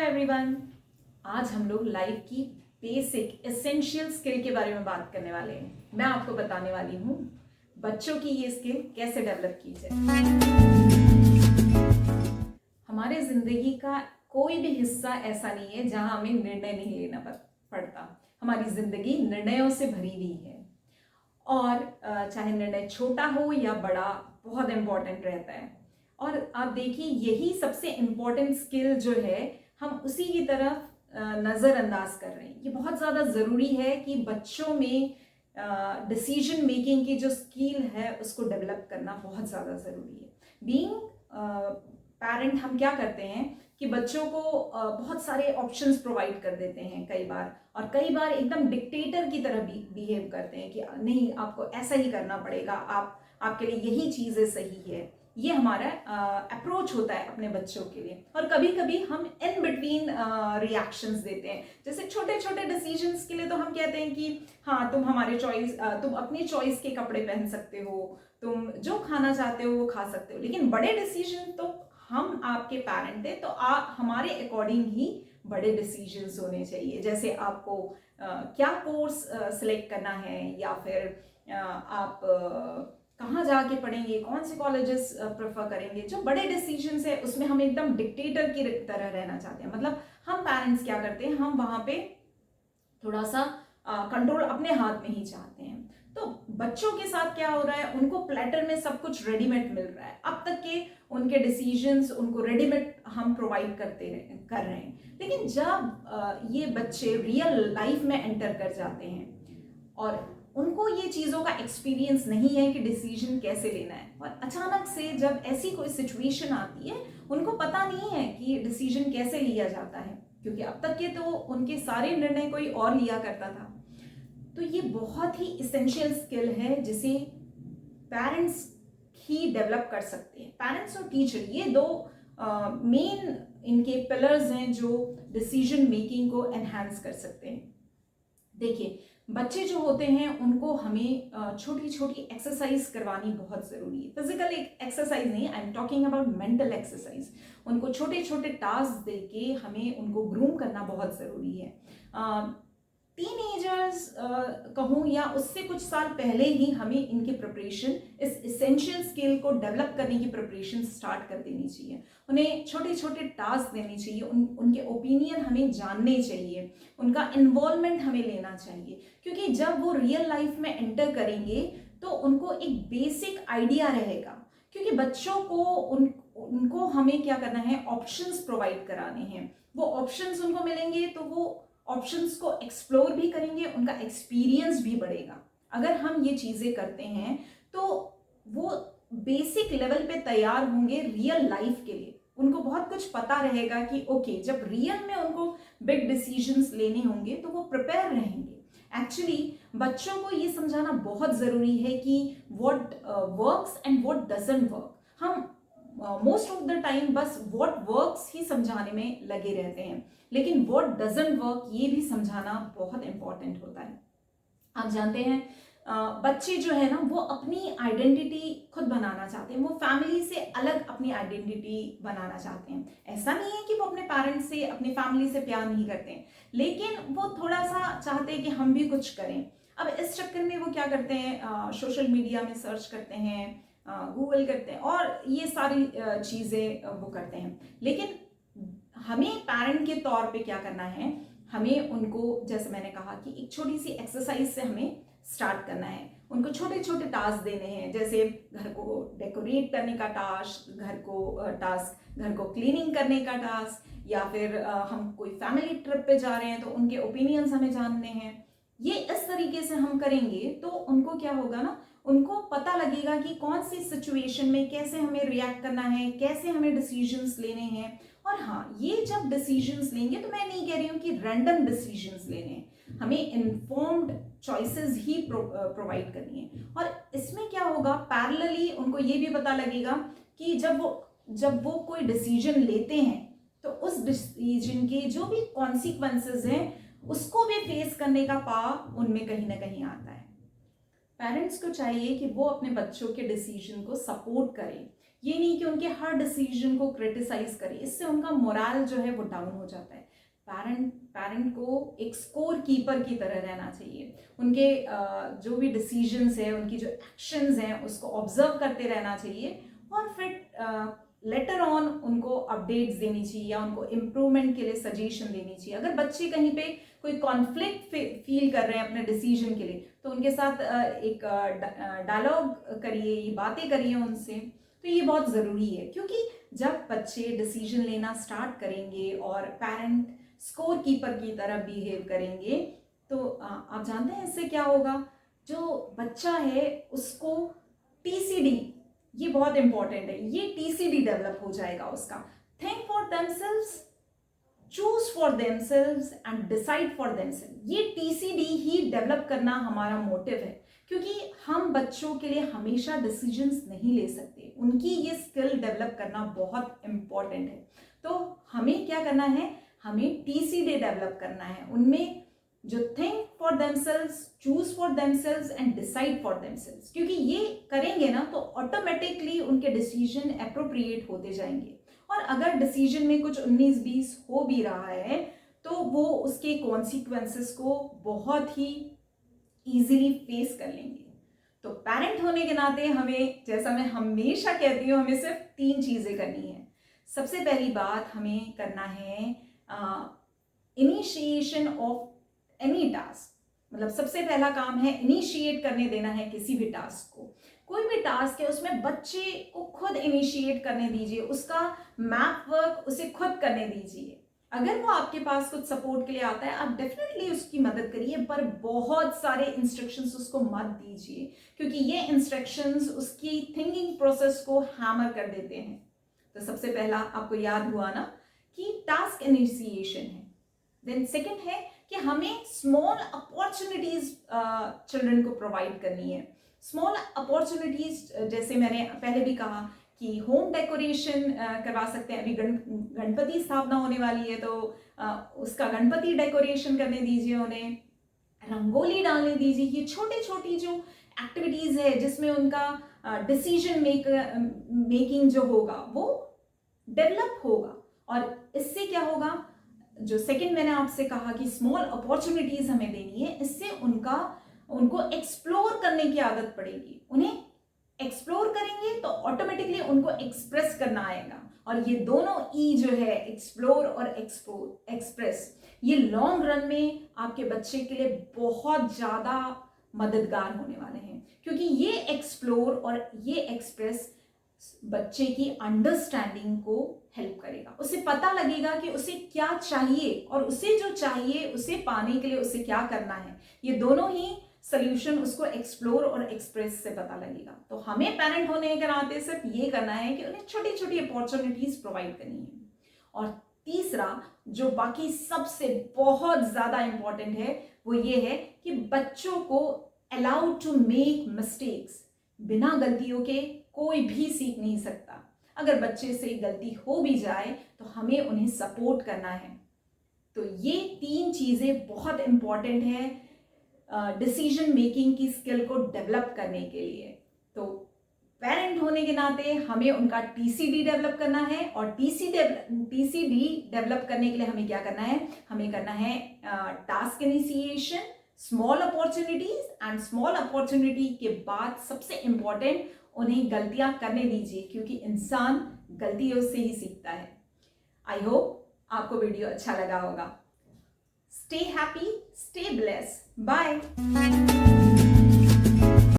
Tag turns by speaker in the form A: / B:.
A: Everyone. आज हम लोग लाइफ की बेसिक एसेंशियल स्किल के बारे में बात करने वाले हैं। मैं आपको बताने वाली हूँ बच्चों की ये स्किल कैसे डेवलप की जाए। हमारे जिंदगी का कोई भी हिस्सा ऐसा नहीं है जहां हमें निर्णय नहीं लेना पड़ता। हमारी जिंदगी निर्णयों से भरी हुई है और चाहे निर्णय छोटा हो या बड़ा, बहुत इंपॉर्टेंट रहता है। और आप देखिए, यही सबसे इम्पोर्टेंट स्किल जो है, हम उसी की तरफ नज़रअंदाज कर रहे हैं। ये बहुत ज़्यादा ज़रूरी है कि बच्चों में डिसीजन मेकिंग की जो स्किल है उसको डेवलप करना बहुत ज़्यादा ज़रूरी है। बीइंग पेरेंट हम क्या करते हैं कि बच्चों को बहुत सारे ऑप्शंस प्रोवाइड कर देते हैं कई बार, और कई बार एकदम डिक्टेटर की तरह भी बिहेव करते हैं कि नहीं, आपको ऐसा ही करना पड़ेगा, आपके लिए यही चीज़ें सही है। ये हमारा अप्रोच होता है अपने बच्चों के लिए। और कभी कभी हम इन बिटवीन रिएक्शंस देते हैं। जैसे छोटे छोटे डिसीजंस के लिए तो हम कहते हैं कि हाँ, तुम हमारे चॉइस, तुम अपनी चॉइस के कपड़े पहन सकते हो, तुम जो खाना चाहते हो वो खा सकते हो। लेकिन बड़े डिसीजन तो हम आपके पेरेंट हैं, तो हमारे अकॉर्डिंग ही बड़े डिसीजंस होने चाहिए। जैसे आपको क्या कोर्स सिलेक्ट करना है, या फिर आप कहाँ जाके पढ़ेंगे, कौन से कॉलेजेस प्रेफर करेंगे। जो बड़े डिसीजंस है उसमें हम एकदम डिक्टेटर की तरह रहना चाहते हैं। मतलब हम पेरेंट्स क्या करते हैं, हम वहाँ पे थोड़ा सा कंट्रोल अपने हाथ में ही चाहते हैं। तो बच्चों के साथ क्या हो रहा है, उनको प्लेटर में सब कुछ रेडीमेड मिल रहा है। अब तक के उनके डिसीजंस उनको रेडीमेड हम प्रोवाइड कर रहे हैं। लेकिन जब ये बच्चे रियल लाइफ में एंटर कर जाते हैं और उनको ये चीज़ों का एक्सपीरियंस नहीं है कि डिसीजन कैसे लेना है, और अचानक से जब ऐसी कोई सिचुएशन आती है, उनको पता नहीं है कि डिसीजन कैसे लिया जाता है, क्योंकि अब तक के तो उनके सारे निर्णय कोई और लिया करता था। तो ये बहुत ही इसेंशियल स्किल है जिसे पेरेंट्स ही डेवलप कर सकते हैं। पेरेंट्स और टीचर, ये दो मेन इनके पिलर्स हैं जो डिसीजन मेकिंग को एनहांस कर सकते हैं। देखिए, बच्चे जो होते हैं उनको हमें छोटी छोटी एक्सरसाइज करवानी बहुत ज़रूरी है। फिजिकल एक्सरसाइज नहीं, I am talking about mental exercise. उनको छोटे छोटे टास्क देके हमें उनको ग्रूम करना बहुत ज़रूरी है। टीनेजर्स कहूँ या उससे कुछ साल पहले ही हमें इनकी प्रिपरेशन, इस इसेंशियल स्किल को डेवलप करने की प्रिपरेशन स्टार्ट कर देनी चाहिए। उन्हें छोटे छोटे टास्क देने चाहिए, उनके ओपिनियन हमें जानने चाहिए, उनका इन्वॉल्वमेंट हमें लेना चाहिए। क्योंकि जब वो रियल लाइफ में एंटर करेंगे तो उनको एक बेसिक आइडिया रहेगा। क्योंकि बच्चों को उनको हमें क्या करना है, ऑप्शंस प्रोवाइड कराने हैं। वो ऑप्शंस उनको मिलेंगे तो वो ऑप्शंस को एक्सप्लोर भी करेंगे, उनका एक्सपीरियंस भी बढ़ेगा। अगर हम ये चीज़ें करते हैं तो वो बेसिक लेवल पे तैयार होंगे रियल लाइफ के लिए। उनको बहुत कुछ पता रहेगा कि ओके, जब रियल में उनको बिग डिसीजंस लेने होंगे तो वो प्रिपेयर रहेंगे। एक्चुअली बच्चों को ये समझाना बहुत ज़रूरी है कि what works and what doesn't work. हम मोस्ट ऑफ द टाइम बस व्हाट वर्क्स ही समझाने में लगे रहते हैं, लेकिन व्हाट डजंट वर्क ये भी समझाना बहुत इंपॉर्टेंट होता है। आप जानते हैं, बच्चे जो है ना, वो अपनी आइडेंटिटी खुद बनाना चाहते हैं। वो फैमिली से अलग अपनी आइडेंटिटी बनाना चाहते हैं। ऐसा नहीं है कि वो अपने पेरेंट्स से, अपनी फैमिली से प्यार नहीं करते हैं, लेकिन वो थोड़ा सा चाहते हैं कि हम भी कुछ करें। अब इस चक्कर में वो क्या करते हैं, सोशल मीडिया में सर्च करते हैं, गूगल करते हैं, और ये सारी चीज़ें वो करते हैं। लेकिन हमें पेरेंट के तौर पे क्या करना है, हमें उनको, जैसे मैंने कहा कि एक छोटी सी एक्सरसाइज से हमें स्टार्ट करना है। उनको छोटे छोटे टास्क देने हैं, जैसे घर को डेकोरेट करने का टास्क, घर को क्लीनिंग करने का टास्क, या फिर हम कोई फैमिली ट्रिप पे जा रहे हैं तो उनके ओपिनियंस हमें जानने हैं। ये इस तरीके से हम करेंगे तो उनको क्या होगा ना, उनको पता लगेगा कि कौन सी सिचुएशन में कैसे हमें रिएक्ट करना है, कैसे हमें डिसीजंस लेने हैं। और हाँ, ये जब डिसीजंस लेंगे तो मैं नहीं कह रही हूँ कि रैंडम डिसीजंस लेने हैं, हमें इन्फॉर्म्ड चॉइसेस ही प्रोवाइड करनी है। और इसमें क्या होगा, पैरेलली उनको ये भी पता लगेगा कि जब वो कोई डिसीजन लेते हैं तो उस डिसीजन के जो भी कॉन्सिक्वेंसेस हैं उसको भी फेस करने का पावर उनमें कहीं ना कहीं आता है। पेरेंट्स को चाहिए कि वो अपने बच्चों के डिसीजन को सपोर्ट करें, ये नहीं कि उनके हर डिसीजन को क्रिटिसाइज करें, इससे उनका मोरल जो है वो डाउन हो जाता है। पैरेंट को एक स्कोर कीपर की तरह रहना चाहिए, उनके जो भी डिसीजंस है, उनकी जो एक्शंस हैं उसको ऑब्जर्व करते रहना चाहिए और फिर लेटर ऑन उनको अपडेट्स देनी चाहिए या उनको इम्प्रूवमेंट के लिए सजेशन देनी चाहिए। अगर बच्चे कहीं पे कोई कॉन्फ्लिक्ट फील कर रहे हैं अपने डिसीजन के लिए, तो उनके साथ एक डायलॉग करिए, बातें करिए उनसे, तो ये बहुत ज़रूरी है। क्योंकि जब बच्चे डिसीजन लेना स्टार्ट करेंगे और पेरेंट स्कोर कीपर की तरह बिहेव करेंगे, तो आप जानते हैं इससे क्या होगा, जो बच्चा है उसको TCD, ये बहुत इंपॉर्टेंट है, ये TCD डेवलप हो जाएगा उसका, think for themselves, choose for themselves and decide for themselves. ये TCD ही डेवलप करना हमारा मोटिव है, क्योंकि हम बच्चों के लिए हमेशा डिसीजंस नहीं ले सकते, उनकी ये स्किल डेवलप करना बहुत इंपॉर्टेंट है। तो हमें क्या करना है, हमें TCD डेवलप करना है, उनमें जो think for themselves, choose for themselves and decide for themselves, क्योंकि ये करेंगे ना तो ऑटोमेटिकली उनके डिसीजन अप्रोप्रिएट होते जाएंगे। और अगर डिसीजन में कुछ 19-20 हो भी रहा है तो वो उसके कॉन्सिक्वेंसेस को बहुत ही इजीली फेस कर लेंगे। तो पेरेंट होने के नाते हमें, जैसा मैं हमेशा कहती हूँ, हमें सिर्फ 3 चीज़ें करनी है। सबसे पहली बात हमें करना है इनिशिएशन ऑफ एनी टास्क, मतलब सबसे पहला काम है इनिशिएट करने देना है किसी भी टास्क को। कोई भी टास्क है उसमें बच्चे को खुद इनिशिएट करने दीजिए, उसका मैप वर्क उसे खुद करने दीजिए। अगर वो आपके पास कुछ सपोर्ट के लिए आता है, आप डेफिनेटली उसकी मदद करिए, पर बहुत सारे इंस्ट्रक्शंस उसको मत दीजिए, क्योंकि ये इंस्ट्रक्शंस उसकी थिंकिंग प्रोसेस को हैमर कर देते हैं। तो सबसे पहला आपको याद हुआ ना कि टास्क इनिशिएशन है। देन सेकंड है कि हमें स्मॉल अपॉर्चुनिटीज चिल्ड्रन को प्रोवाइड करनी है। स्मॉल अपॉर्चुनिटीज जैसे मैंने पहले भी कहा कि होम डेकोरेशन करवा सकते हैं। अभी गणपति स्थापना होने वाली है, तो उसका गणपति डेकोरेशन करने दीजिए, उन्हें रंगोली डालने दीजिए। ये छोटी छोटी जो एक्टिविटीज़ है जिसमें उनका डिसीजन मेकिंग जो होगा वो डेवलप होगा। और इससे क्या होगा, जो सेकंड मैंने आपसे कहा कि स्मॉल अपॉर्चुनिटीज हमें देनी है, इससे उनको एक्सप्लोर करने की आदत पड़ेगी। उन्हें एक्सप्लोर करेंगे तो ऑटोमेटिकली उनको एक्सप्रेस करना आएगा। और ये दोनों ई जो है, एक्सप्लोर और एक्सप्रेस, ये लॉन्ग रन में आपके बच्चे के लिए बहुत ज़्यादा मददगार होने वाले हैं, क्योंकि ये एक्सप्लोर और ये एक्सप्रेस बच्चे की अंडरस्टैंडिंग को हेल्प करेगा। उसे पता लगेगा कि उसे क्या चाहिए और उसे जो चाहिए उसे पाने के लिए उसे क्या करना है। ये दोनों ही सोल्यूशन उसको एक्सप्लोर और एक्सप्रेस से पता लगेगा। तो हमें पेरेंट होने के नाते सिर्फ ये करना है कि उन्हें छोटी छोटी अपॉर्चुनिटीज प्रोवाइड करनी है। और तीसरा जो बाकी सबसे बहुत ज्यादा इंपॉर्टेंट है वो ये है कि बच्चों को अलाउड टू मेक मिस्टेक्स। बिना गलतियों के कोई भी सीख नहीं सकता। अगर बच्चे से गलती हो भी जाए तो हमें उन्हें सपोर्ट करना है। तो ये 3 चीज़ें बहुत इंपॉर्टेंट है डिसीजन मेकिंग की स्किल को डेवलप करने के लिए। तो पेरेंट होने के नाते हमें उनका TCD डेवलप करना है, और TCD डेवलप करने के लिए हमें क्या करना है, हमें करना है task initiation, small opportunities, and small opportunity के बाद सबसे इंपॉर्टेंट उन्हें गलतियां करने दीजिए, क्योंकि इंसान गलतियों से ही सीखता है। आई होप आपको वीडियो अच्छा लगा होगा। Stay happy, stay blessed, bye.